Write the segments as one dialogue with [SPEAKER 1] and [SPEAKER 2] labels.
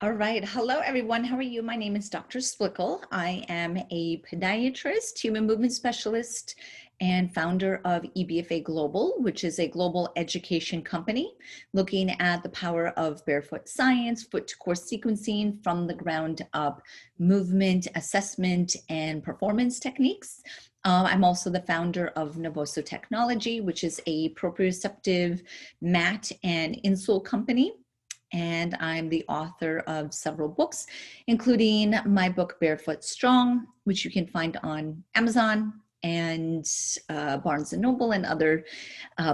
[SPEAKER 1] All right. Hello, everyone. How are you? My name is Dr. Splichal. I am a podiatrist, human movement specialist, and founder of EBFA Global, which is a global education company looking at the power of barefoot science, foot to core sequencing from the ground up, movement assessment, and performance techniques. I'm also the founder of Naboso Technology, which is a proprioceptive mat and insole company. And I'm the author of several books, including my book, Barefoot Strong, which you can find on Amazon and Barnes & Noble and other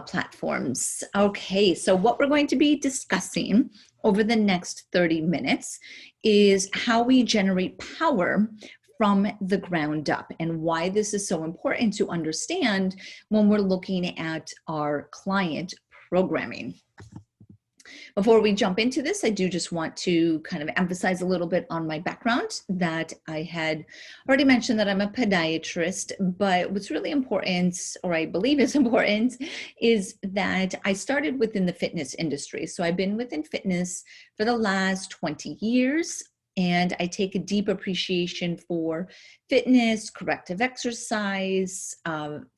[SPEAKER 1] platforms. Okay, so what we're going to be discussing over the next 30 minutes is how we generate power from the ground up and why this is so important to understand when we're looking at our client programming. Before we jump into this, I do just want to kind of emphasize a little bit on my background that I had already mentioned that I'm a podiatrist, but what's really important, or I believe is important, is that I started within the fitness industry. So I've been within fitness for the last 20 years. And I take a deep appreciation for fitness, corrective exercise,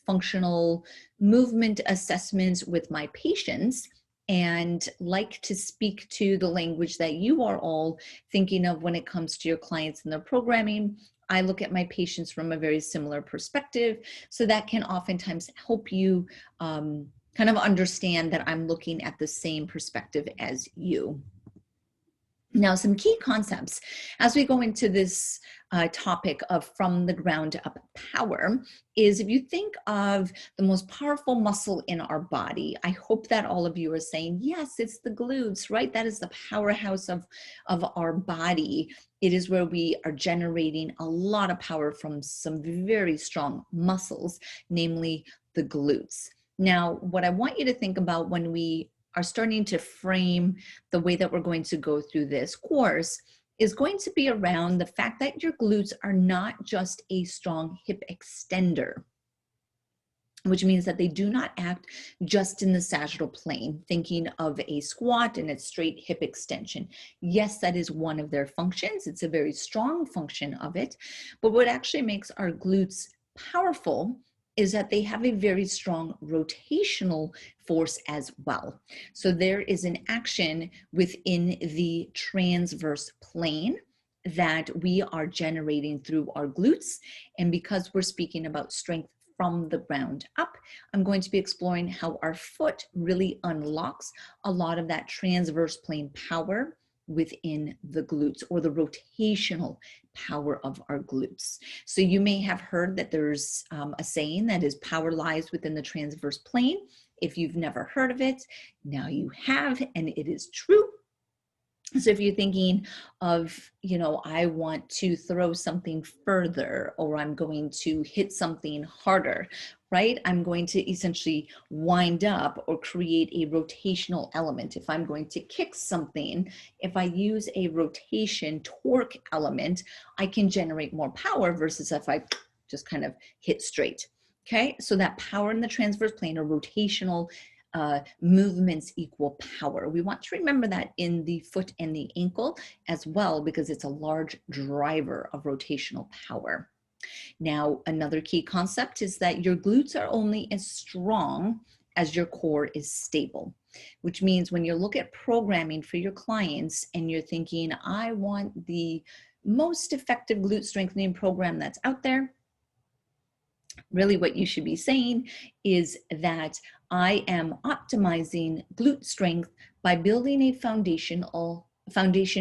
[SPEAKER 1] functional movement assessments with my patients, and like to speak to the language that you are all thinking of when it comes to your clients and their programming. I look at my patients from a very similar perspective, so that can oftentimes help you kind of understand that I'm looking at the same perspective as you. Now, some key concepts as we go into this topic of from the ground up power is, if you think of the most powerful muscle in our body, I hope that all of you are saying, yes, it's the glutes, right? That is the powerhouse of our body. It is where we are generating a lot of power from some very strong muscles, namely the glutes. Now, what I want you to think about when we are starting to frame the way that we're going to go through this course is going to be around the fact that your glutes are not just a strong hip extender, which means that they do not act just in the sagittal plane, thinking of a squat and its straight hip extension. Yes, that is one of their functions. It's a very strong function of it. But what actually makes our glutes powerful is that they have a very strong rotational force as well. So there is an action within the transverse plane that we are generating through our glutes. And because we're speaking about strength from the ground up, I'm going to be exploring how our foot really unlocks a lot of that transverse plane power within the glutes, or the rotational power of our glutes. So you may have heard that there's a saying that is power lies within the transverse plane. If you've never heard of it, now you have, and it is true. So if you're thinking of, I want to throw something further, or I'm going to hit something harder, right? I'm going to essentially wind up or create a rotational element. If I'm going to kick something, if I use a rotation torque element, I can generate more power versus if I just kind of hit straight. Okay, so that power in the transverse plane, or rotational movements, equal power. We want to remember that in the foot and the ankle as well, because it's a large driver of rotational power. Now, another key concept is that your glutes are only as strong as your core is stable, which means when you look at programming for your clients and you're thinking, I want the most effective glute strengthening program that's out there, really what you should be saying is that I am optimizing glute strength by building a foundation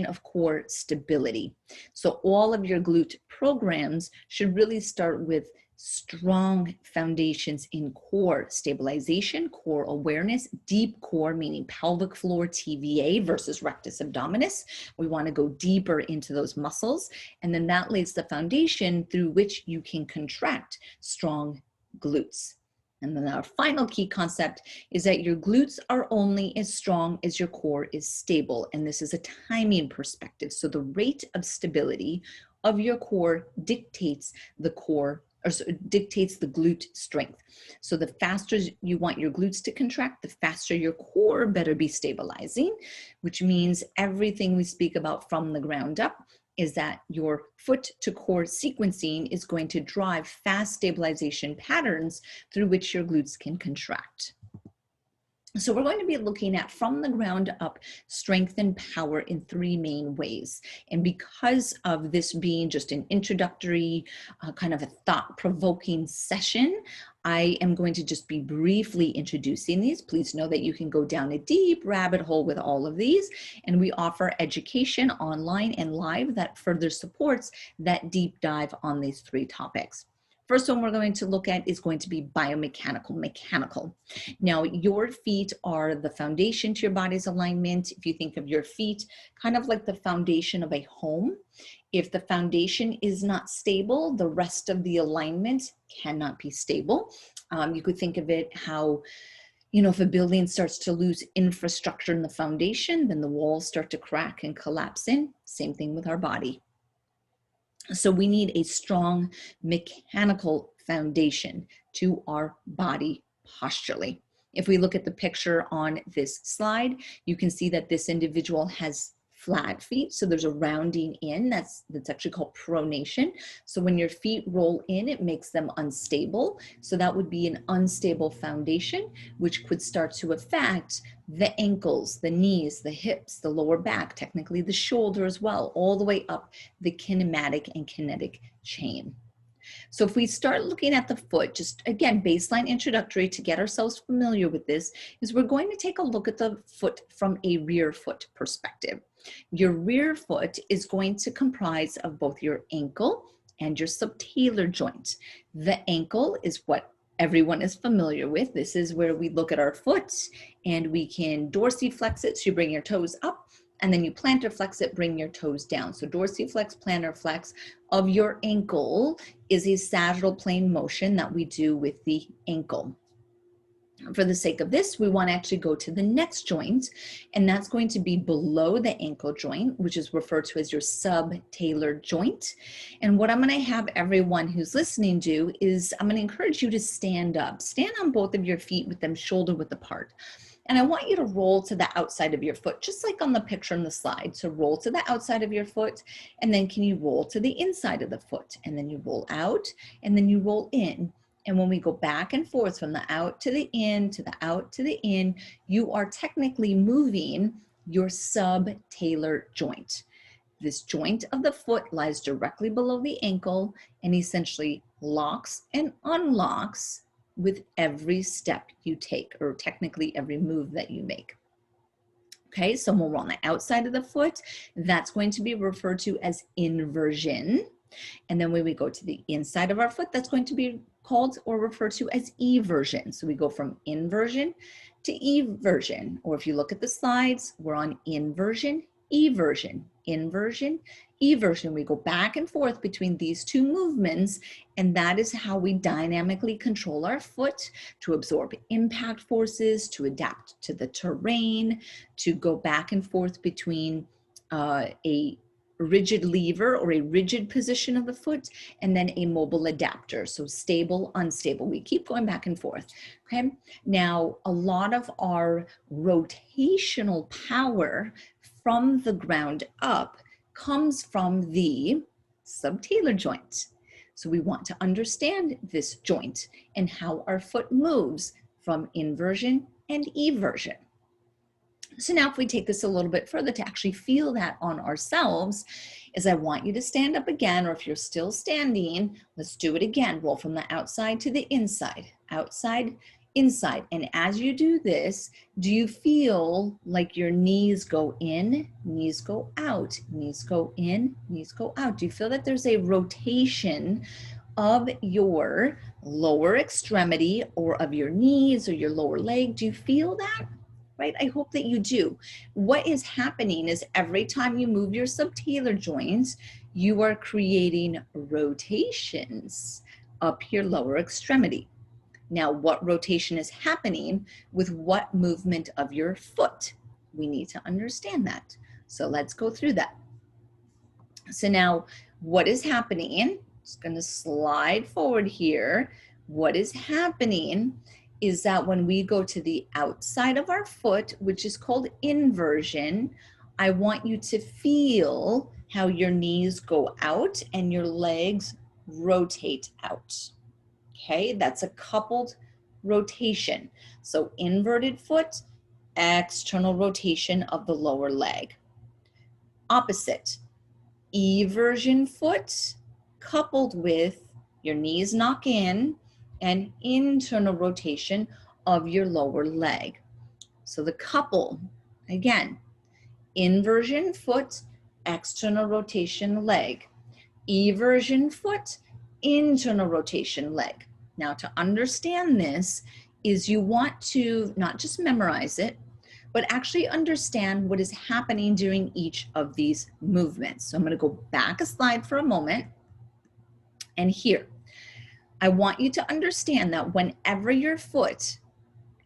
[SPEAKER 1] of core stability. So all of your glute programs should really start with strong foundations in core stabilization, core awareness, deep core, meaning pelvic floor TVA versus rectus abdominis. We want to go deeper into those muscles, and then that lays the foundation through which you can contract strong glutes. And then our final key concept is that your glutes are only as strong as your core is stable. And this is a timing perspective. So the rate of stability of your core dictates the core or so it dictates the glute strength. So the faster you want your glutes to contract, the faster your core better be stabilizing, which means everything we speak about from the ground up is that your foot to core sequencing is going to drive fast stabilization patterns through which your glutes can contract. So we're going to be looking at from the ground up strength and power in three main ways. And because of this being just an introductory kind of a thought-provoking session, I am going to just be briefly introducing these. Please know that you can go down a deep rabbit hole with all of these, and we offer education online and live that further supports that deep dive on these three topics. First one we're going to look at is going to be biomechanical, mechanical. Now, your feet are the foundation to your body's alignment. If you think of your feet kind of like the foundation of a home, if the foundation is not stable, the rest of the alignment cannot be stable. You could think of it how, you know, if a building starts to lose infrastructure in the foundation, then the walls start to crack and collapse in. Same thing with our body. So we need a strong mechanical foundation to our body posturally. If we look at the picture on this slide, you can see that this individual has flat feet. So there's a rounding in that's actually called pronation. So when your feet roll in, it makes them unstable. So that would be an unstable foundation, which could start to affect the ankles, the knees, the hips, the lower back, technically the shoulder as well, all the way up the kinematic and kinetic chain. So if we start looking at the foot, just again, baseline introductory to get ourselves familiar with this, is we're going to take a look at the foot from a rear foot perspective. Your rear foot is going to comprise of both your ankle and your subtalar joint. The ankle is what everyone is familiar with. This is where we look at our foot and we can dorsiflex it, so you bring your toes up, and then you plantar flex it, bring your toes down. So dorsiflex, plantar flex of your ankle is a sagittal plane motion that we do with the ankle. For the sake of this, we want to actually go to the next joint, and that's going to be below the ankle joint, which is referred to as your subtalar joint. And what I'm going to have everyone who's listening do is I'm going to encourage you to stand up. Stand on both of your feet with them shoulder width apart. And I want you to roll to the outside of your foot, just like on the picture on the slide. So roll to the outside of your foot, and then can you roll to the inside of the foot? And then you roll out, and then you roll in. And when we go back and forth from the out to the in, to the out to the in, you are technically moving your subtalar joint. This joint of the foot lies directly below the ankle and essentially locks and unlocks with every step you take, or technically every move that you make. Okay, so when we're on the outside of the foot, that's going to be referred to as inversion. And then when we go to the inside of our foot, that's going to be called or referred to as eversion. So we go from inversion to eversion, or if you look at the slides, we're on inversion, eversion, inversion, eversion. We go back and forth between these two movements, and that is how we dynamically control our foot to absorb impact forces, to adapt to the terrain, to go back and forth between a rigid lever or a rigid position of the foot, and then a mobile adapter. So stable, unstable. We keep going back and forth. Okay. Now, a lot of our rotational power from the ground up comes from the subtalar joint. So we want to understand this joint and how our foot moves from inversion and eversion. So now if we take this a little bit further to actually feel that on ourselves, is I want you to stand up again, or if you're still standing, let's do it again. Roll from the outside to the inside, outside, inside. And as you do this, do you feel like your knees go in, knees go out, knees go in, knees go out? Do you feel that there's a rotation of your lower extremity or of your knees or your lower leg? Do you feel that? Right? I hope that you do. What is happening is every time you move your subtalar joints, you are creating rotations up your lower extremity. Now, what rotation is happening with what movement of your foot? We need to understand that. So let's go through that. So now, what is happening? Just going to slide forward here. What is happening is that when we go to the outside of our foot, which is called inversion, I want you to feel how your knees go out and your legs rotate out. Okay, that's a coupled rotation. So inverted foot, external rotation of the lower leg. Opposite, eversion foot coupled with your knees knock in and internal rotation of your lower leg. So the couple, again, inversion foot, external rotation leg. Eversion foot, internal rotation leg. Now to understand this is you want to not just memorize it, but actually understand what is happening during each of these movements. So I'm going to go back a slide for a moment. And here, I want you to understand that whenever your foot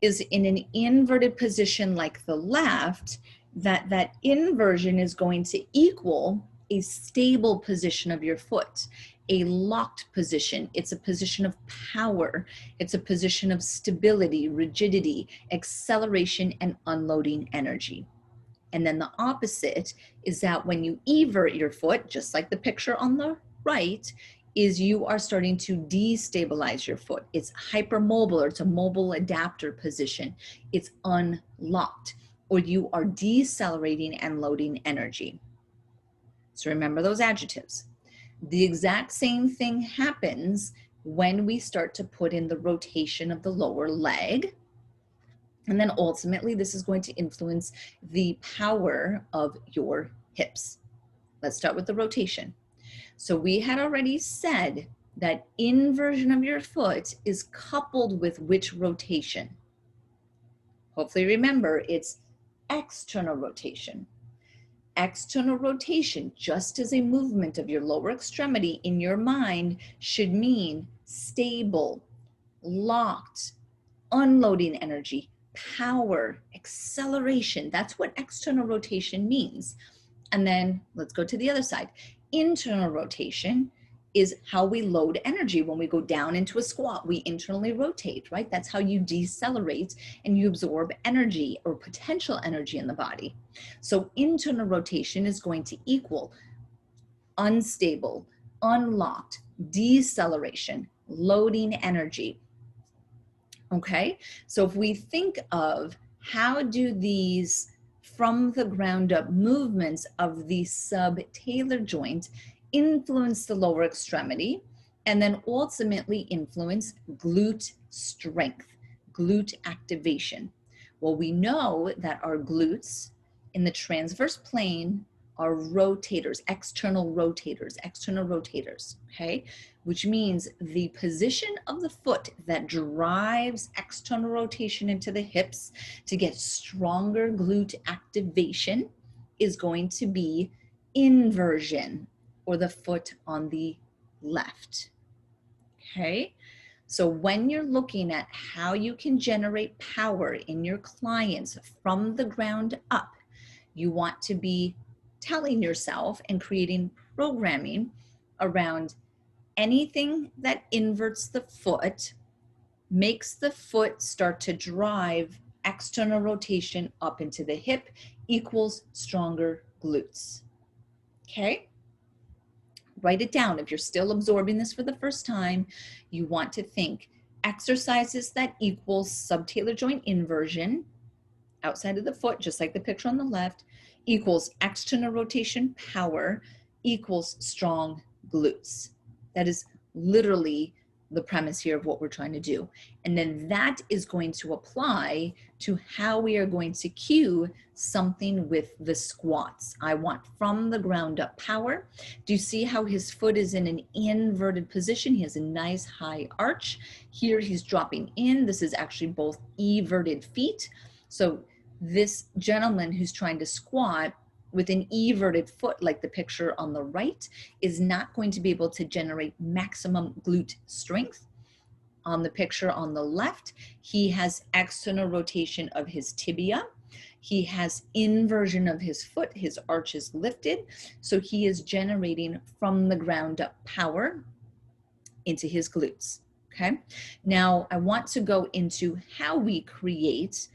[SPEAKER 1] is in an inverted position like the left, that inversion is going to equal a stable position of your foot, a locked position. It's a position of power. It's a position of stability, rigidity, acceleration, and unloading energy. And then the opposite is that when you evert your foot, just like the picture on the right, is you are starting to destabilize your foot. It's hypermobile, or it's a mobile adapter position. It's unlocked, or you are decelerating and loading energy. So remember those adjectives. The exact same thing happens when we start to put in the rotation of the lower leg. And then ultimately, this is going to influence the power of your hips. Let's start with the rotation. So we had already said that inversion of your foot is coupled with which rotation? Hopefully remember, it's external rotation. External rotation, just as a movement of your lower extremity in your mind, should mean stable, locked, unloading energy, power, acceleration. That's what external rotation means. And then let's go to the other side. Internal rotation is how we load energy. When we go down into a squat, we internally rotate, right? That's how you decelerate and you absorb energy or potential energy in the body. So internal rotation is going to equal unstable, unlocked, deceleration, loading energy. Okay, so if we think of how do these from the ground up movements of the subtalar joint influence the lower extremity and then ultimately influence glute strength, glute activation. Well, we know that our glutes in the transverse plane are rotators, external rotators, okay? Which means the position of the foot that drives external rotation into the hips to get stronger glute activation is going to be inversion, or the foot on the left, okay? So when you're looking at how you can generate power in your clients from the ground up, you want to be telling yourself and creating programming around anything that inverts the foot, makes the foot start to drive external rotation up into the hip, equals stronger glutes. Okay? Write it down. If you're still absorbing this for the first time, you want to think exercises that equal subtalar joint inversion outside of the foot, just like the picture on the left, equals external rotation power, equals strong glutes. That is literally the premise here of what we're trying to do. And then that is going to apply to how we are going to cue something with the squats. I want from the ground up power. Do you see how his foot is in an inverted position? He has a nice high arch. Here he's dropping in. This is actually both everted feet. So this gentleman who's trying to squat with an everted foot like the picture on the right is not going to be able to generate maximum glute strength. On the picture on the left, he has external rotation of his tibia. He has inversion of his foot. His arch is lifted. So he is generating from the ground up power. into his glutes, okay? Now, I want to go into how we create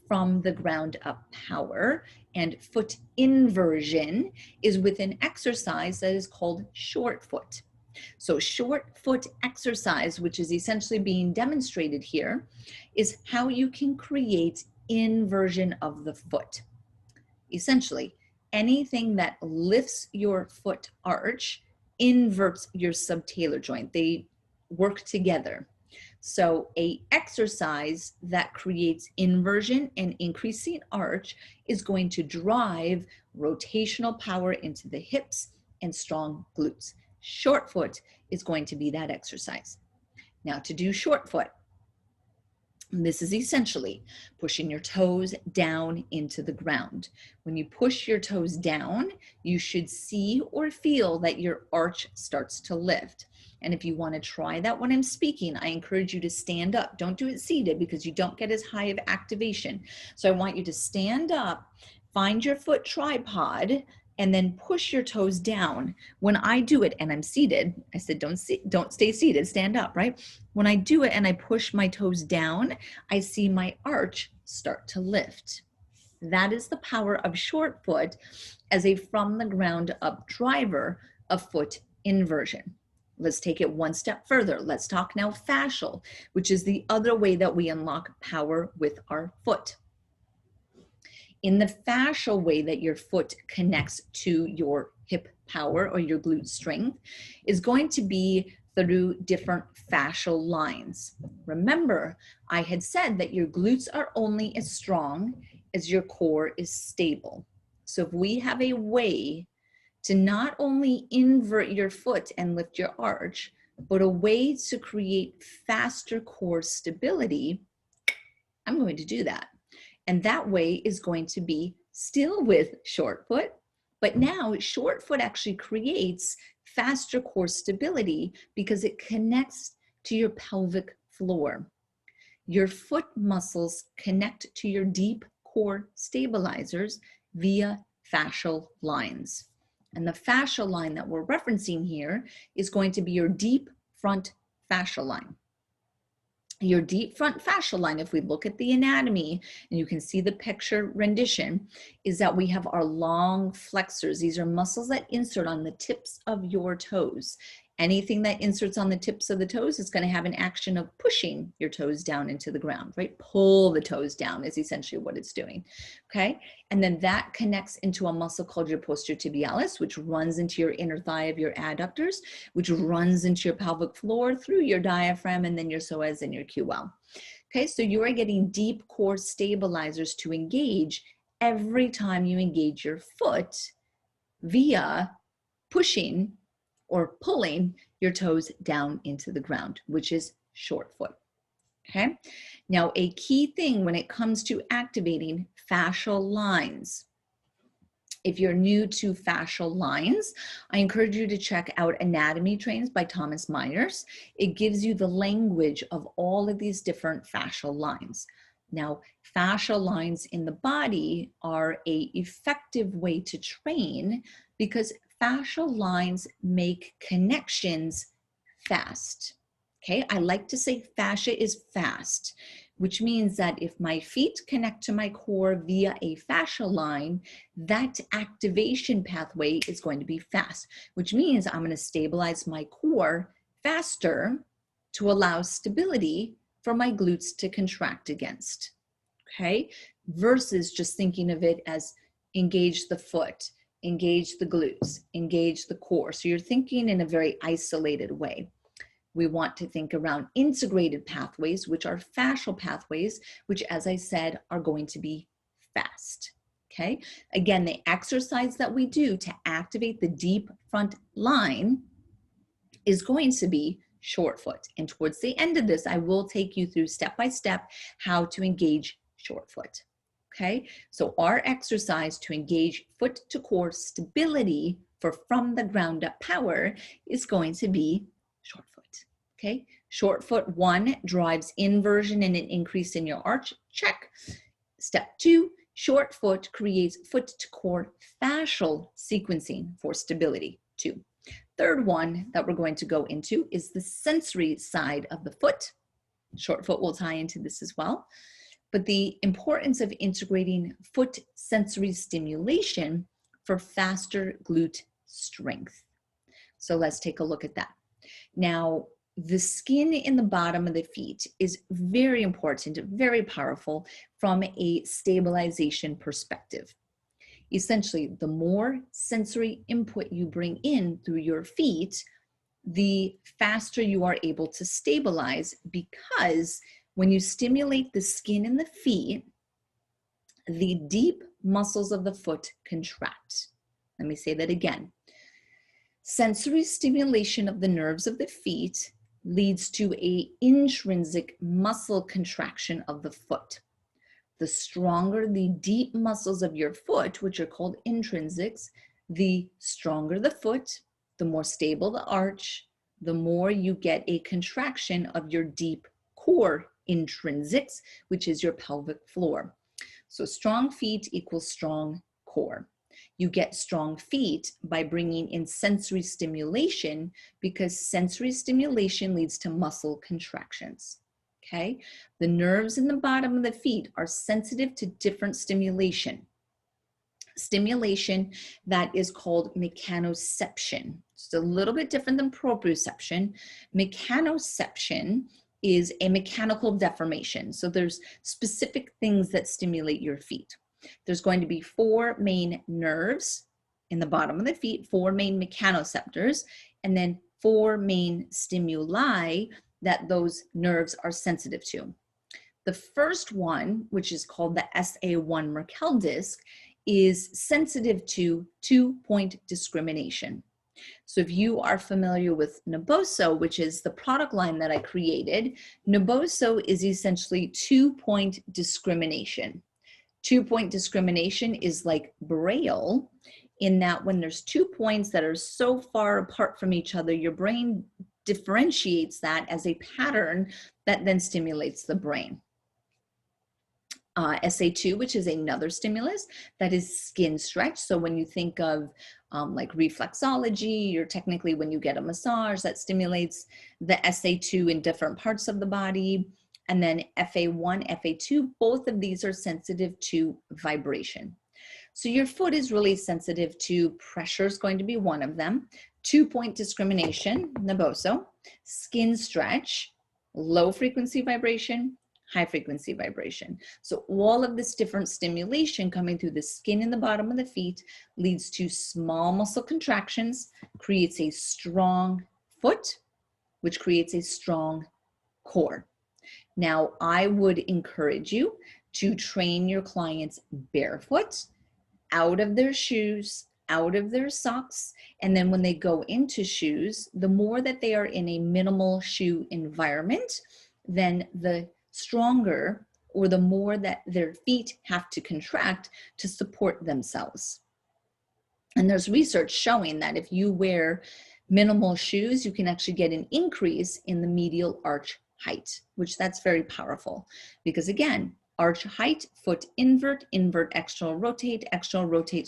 [SPEAKER 1] from the ground up power, and foot inversion is with an exercise that is called short foot. So short foot exercise, which is essentially being demonstrated here, is how you can create inversion of the foot. Essentially, anything that lifts your foot arch inverts your subtalar joint. They work together. So a exercise that creates inversion and increasing arch is going to drive rotational power into the hips and strong glutes. Short foot is going to be that exercise. Now, to do short foot, this is essentially pushing your toes down into the ground. When you push your toes down, you should see or feel that your arch starts to lift. And if you want to try that when I'm speaking, I encourage you to stand up. Don't do it seated because you don't get as high of activation. So I want you to stand up, find your foot tripod, and then push your toes down. When I do it and I'm seated, I said don't stay seated, stand up, right? When I do it and I push my toes down, I see my arch start to lift. That is the power of short foot as a from the ground up driver of foot inversion. Let's take it one step further. Let's talk now fascial, which is the other way that we unlock power with our foot. In the fascial way that your foot connects to your hip power or your glute strength is going to be through different fascial lines. Remember, I had said that your glutes are only as strong as your core is stable. So if we have a way to not only invert your foot and lift your arch, but a way to create faster core stability, I'm going to do that. And that way is going to be still with short foot, but now short foot actually creates faster core stability because it connects to your pelvic floor. Your foot muscles connect to your deep core stabilizers via fascial lines. And the fascial line that we're referencing here is going to be your deep front fascial line. Your deep front fascial line, if we look at the anatomy, and you can see the picture rendition, is that we have our long flexors. These are muscles that insert on the tips of your toes. Anything that inserts on the tips of the toes is going to have an action of pushing your toes down into the ground, right? Pull the toes down is essentially what it's doing, okay? And then that connects into a muscle called your posterior tibialis, which runs into your inner thigh of your adductors, which runs into your pelvic floor through your diaphragm and then your psoas and your QL. Okay, so you are getting deep core stabilizers to engage every time you engage your foot via pushing or pulling your toes down into the ground, which is short foot, okay? Now, a key thing when it comes to activating fascial lines, if you're new to fascial lines, I encourage you to check out Anatomy Trains by Thomas Myers. It gives you the language of all of these different fascial lines. Now, fascial lines in the body are an effective way to train because fascial lines make connections fast. Okay, I like to say fascia is fast, which means that if my feet connect to my core via a fascial line, that activation pathway is going to be fast, which means I'm going to stabilize my core faster to allow stability for my glutes to contract against. Okay, versus just thinking of it as engage the foot, engage the glutes, engage the core. So you're thinking in a very isolated way. We want to think around integrated pathways, which are fascial pathways, which, as I said, are going to be fast. Okay. Again, the exercise that we do to activate the deep front line is going to be short foot. And towards the end of this, I will take you through step by step how to engage short foot. Okay, so our exercise to engage foot to core stability for from the ground up power is going to be short foot. Okay, short foot 1 drives inversion and an increase in your arch. Check. Step 2, short foot creates foot to core fascial sequencing for stability. 2. third one that we're going to go into is the sensory side of the foot. Short foot will tie into this as well. But the importance of integrating foot sensory stimulation for faster glute strength. So let's take a look at that. Now, the skin in the bottom of the feet is very important, very powerful from a stabilization perspective. Essentially, the more sensory input you bring in through your feet, the faster you are able to stabilize, because when you stimulate the skin in the feet, the deep muscles of the foot contract. Let me say that again. Sensory stimulation of the nerves of the feet leads to an intrinsic muscle contraction of the foot. The stronger the deep muscles of your foot, which are called intrinsics, the stronger the foot, the more stable the arch, the more you get a contraction of your deep core intrinsics, which is your pelvic floor. So strong feet equals strong core. You get strong feet by bringing in sensory stimulation, because sensory stimulation leads to muscle contractions. Okay? The nerves in the bottom of the feet are sensitive to different stimulation. Stimulation that is called mechanoception. It's a little bit different than proprioception. Mechanoception is a mechanical deformation. So there's specific things that stimulate your feet. There's going to be 4 main nerves in the bottom of the feet, 4 main mechanoceptors, and then 4 main stimuli that those nerves are sensitive to. The first one, which is called the SA1 Merkel disc, is sensitive to 2-point discrimination. So if you are familiar with Naboso, which is the product line that I created, Naboso is essentially 2-point discrimination. 2-point discrimination is like Braille, in that when there's 2 points that are so far apart from each other, your brain differentiates that as a pattern that then stimulates the brain. SA2, which is another stimulus, that is skin stretch. So when you think of like reflexology, or technically when you get a massage, that stimulates the SA2 in different parts of the body. And then FA1, FA2, both of these are sensitive to vibration. So your foot is really sensitive to pressure, is going to be one of them. 2-point discrimination, Naboso, skin stretch, low frequency vibration, high frequency vibration. So all of this different stimulation coming through the skin in the bottom of the feet leads to small muscle contractions, creates a strong foot, which creates a strong core. Now, I would encourage you to train your clients barefoot, out of their shoes, out of their socks, and then when they go into shoes, the more that they are in a minimal shoe environment, then the stronger, or the more that their feet have to contract to support themselves. And there's research showing that if you wear minimal shoes, you can actually get an increase in the medial arch height, which that's very powerful, because again, arch height, foot invert, invert external rotate,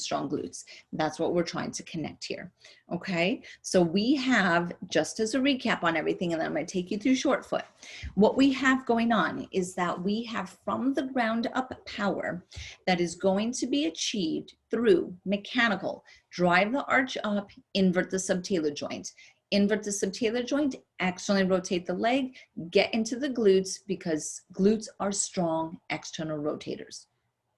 [SPEAKER 1] strong glutes. That's what we're trying to connect here, okay? So we have, just as a recap on everything, and then I'm gonna take you through short foot. What we have going on is that we have from the ground up power that is going to be achieved through mechanical, drive the arch up, invert the subtalar joint. Invert the subtalar joint, externally rotate the leg, get into the glutes, because glutes are strong external rotators.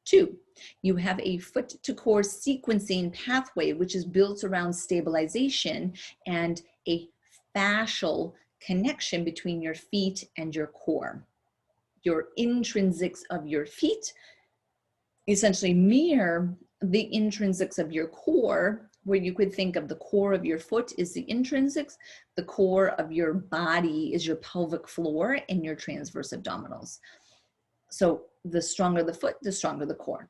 [SPEAKER 1] 2, you have a foot to core sequencing pathway, which is built around stabilization and a fascial connection between your feet and your core. Your intrinsics of your feet essentially mirror the intrinsics of your core, where you could think of the core of your foot is the intrinsics, the core of your body is your pelvic floor and your transverse abdominals. So the stronger the foot, the stronger the core.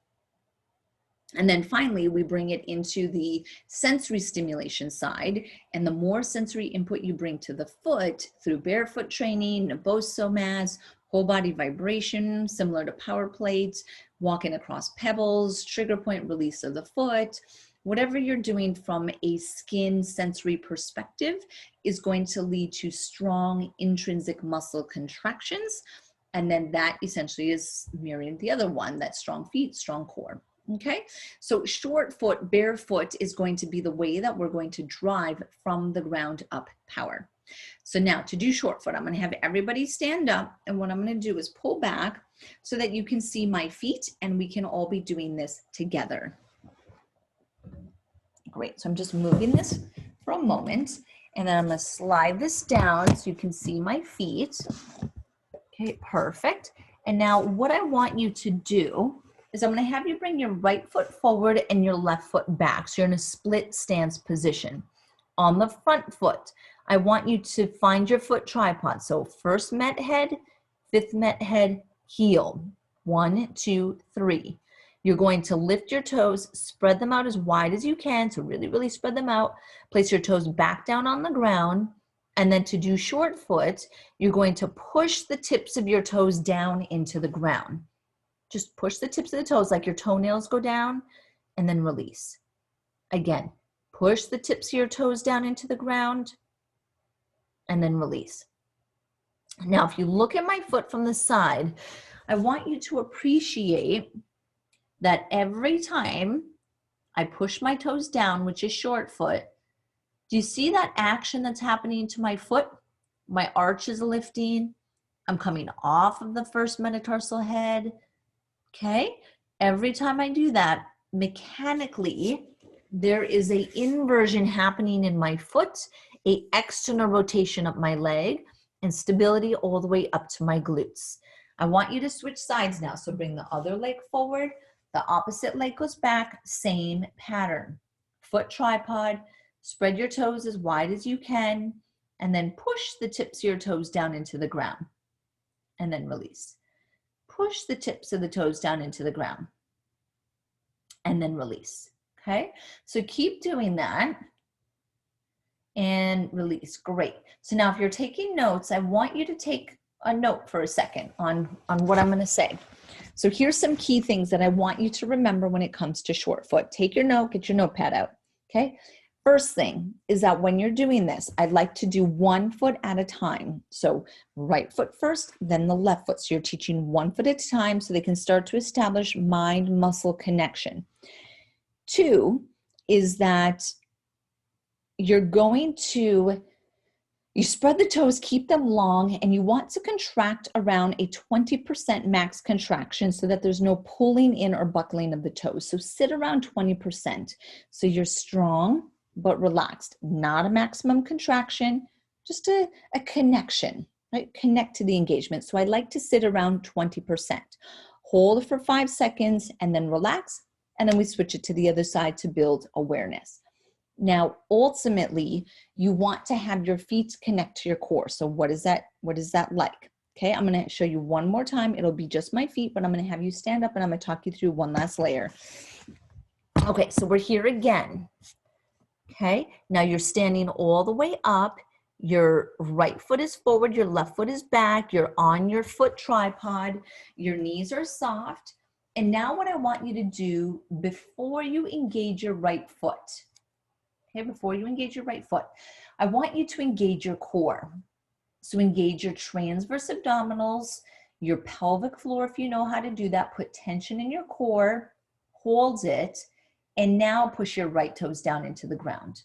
[SPEAKER 1] And then finally, we bring it into the sensory stimulation side, and the more sensory input you bring to the foot through barefoot training, Naboso mats, whole body vibration, similar to power plates, walking across pebbles, trigger point release of the foot, whatever you're doing from a skin sensory perspective is going to lead to strong intrinsic muscle contractions. And then that essentially is mirroring the other one, that strong feet, strong core. Okay, so short foot, barefoot is going to be the way that we're going to drive from the ground up power. So now to do short foot, I'm going to have everybody stand up, and what I'm going to do is pull back so that you can see my feet and we can all be doing this together. Great, so I'm just moving this for a moment, and then I'm going to slide this down so you can see my feet. Okay, perfect. And now what I want you to do is I'm going to have you bring your right foot forward and your left foot back. So you're in a split stance position. On the front foot, I want you to find your foot tripod. So first met head, fifth met head, heel. 1, 2, 3. You're going to lift your toes, spread them out as wide as you can to really, really spread them out. Place your toes back down on the ground. And then to do short foot, you're going to push the tips of your toes down into the ground. Just push the tips of the toes like your toenails go down, and then release. Again, push the tips of your toes down into the ground, and then release. Now, if you look at my foot from the side, I want you to appreciate that every time I push my toes down, which is short foot, do you see that action that's happening to my foot? My arch is lifting. I'm coming off of the first metatarsal head. Okay, every time I do that, mechanically, there is an inversion happening in my foot, an external rotation up my leg, and stability all the way up to my glutes. I want you to switch sides now. So bring the other leg forward, the opposite leg goes back, same pattern. Foot tripod, spread your toes as wide as you can, and then push the tips of your toes down into the ground, and then release. Push the tips of the toes down into the ground, and then release. Okay, so keep doing that and release. Great. So now if you're taking notes, I want you to take a note for a second on what I'm going to say. So here's some key things that I want you to remember when it comes to short foot. Take your note, get your notepad out. Okay. First thing is that when you're doing this, I'd like to do one foot at a time. So right foot first, then the left foot. So you're teaching one foot at a time so they can start to establish mind-muscle connection. 2 is that you're going to, you spread the toes, keep them long, and you want to contract around a 20% max contraction so that there's no pulling in or buckling of the toes. So sit around 20%. So you're strong but relaxed, not a maximum contraction, just a connection, right? Connect to the engagement. So I like to sit around 20%. Hold for 5 seconds and then relax, and then we switch it to the other side to build awareness. Now, ultimately, you want to have your feet connect to your core. So what is that like? Okay, I'm going to show you one more time. It'll be just my feet, but I'm going to have you stand up and I'm going to talk you through one last layer. Okay, so we're here again. Okay, now you're standing all the way up. Your right foot is forward, your left foot is back. You're on your foot tripod. Your knees are soft. And now what I want you to do before you engage your right foot, okay, before you engage your right foot, I want you to engage your core. So engage your transverse abdominals, your pelvic floor if you know how to do that. Put tension in your core, hold it, and now push your right toes down into the ground.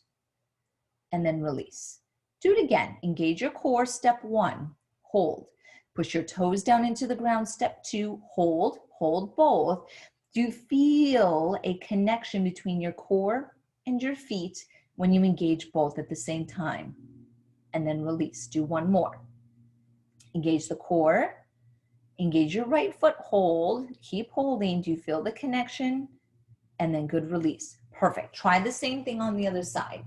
[SPEAKER 1] And then release. Do it again. Engage your core, step 1, hold. Push your toes down into the ground, step 2, hold both. Do you feel a connection between your core and your feet when you engage both at the same time? And then release. Do one more. Engage the core, engage your right foot, hold, keep holding. Do you feel the connection? And then good, release. Perfect. Try the same thing on the other side.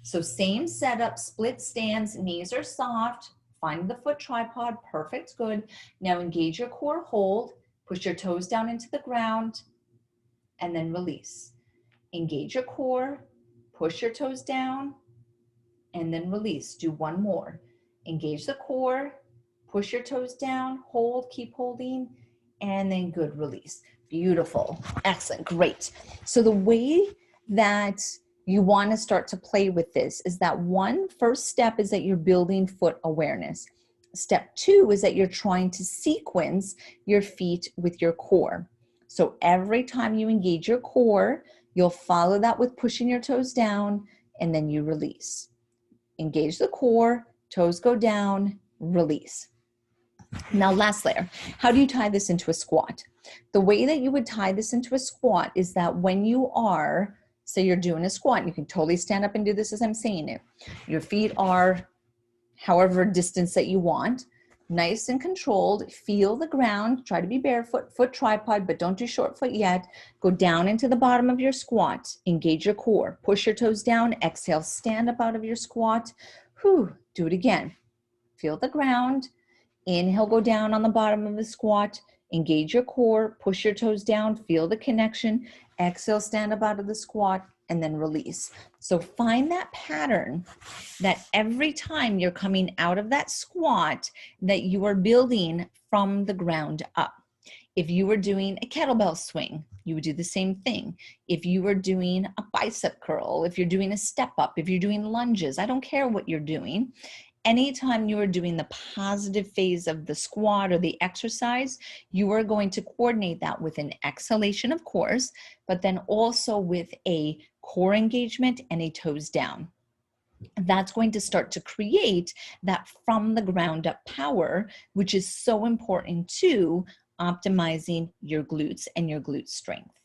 [SPEAKER 1] So same setup, split stance, knees are soft, find the foot tripod, perfect, good. Now engage your core, hold, push your toes down into the ground, and then release. Engage your core, push your toes down, and then release. Do one more. Engage the core, push your toes down, hold, keep holding, and then good, release. Beautiful, excellent, great. So the way that you want to start to play with this is that one first step is that you're building foot awareness. Step two is that you're trying to sequence your feet with your core. So every time you engage your core, you'll follow that with pushing your toes down, and then you release. Engage the core, toes go down, release. Now, last layer, how do you tie this into a squat? The way that you would tie this into a squat is that when you are, say you're doing a squat, you can totally stand up and do this as I'm saying it. Your feet are however distance that you want, nice and controlled. Feel the ground, try to be barefoot, foot tripod, but don't do short foot yet. Go down into the bottom of your squat, engage your core, push your toes down, exhale, stand up out of your squat. Whew, do it again. Feel the ground. Inhale, go down on the bottom of the squat, engage your core, push your toes down, feel the connection, exhale, stand up out of the squat, and then release. So find that pattern that every time you're coming out of that squat, that you are building from the ground up. If you were doing a kettlebell swing, you would do the same thing. If you were doing a bicep curl, if you're doing a step up, if you're doing lunges, I don't care what you're doing. Anytime you are doing the positive phase of the squat or the exercise, you are going to coordinate that with an exhalation, of course, but then also with a core engagement and a toes down. That's going to start to create that from the ground up power, which is so important to optimizing your glutes and your glute strength.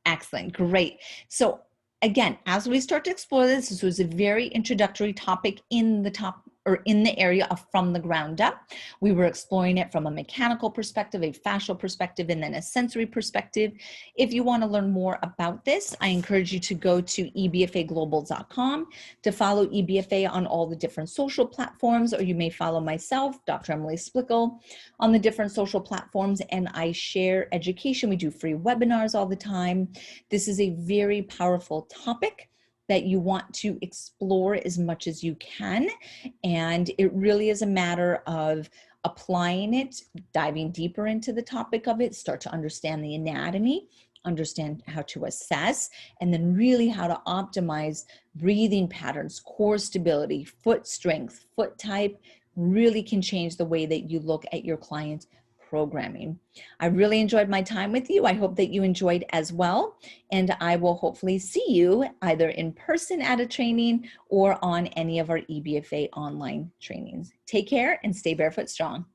[SPEAKER 1] Excellent, great. So again, as we start to explore this, this was a very introductory topic in the area of from the ground up. We were exploring it from a mechanical perspective, a fascial perspective, and then a sensory perspective. If you want to learn more about this, I encourage you to go to ebfaglobal.com to follow EBFA on all the different social platforms, or you may follow myself, Dr. Emily Splichal, on the different social platforms, and I share education. We do free webinars all the time. This is a very powerful topic that you want to explore as much as you can. And it really is a matter of applying it, diving deeper into the topic of it, start to understand the anatomy, understand how to assess, and then really how to optimize breathing patterns, core stability, foot strength, foot type, really can change the way that you look at your client's programming. I really enjoyed my time with you. I hope that you enjoyed as well. And I will hopefully see you either in person at a training or on any of our EBFA online trainings. Take care and stay barefoot strong.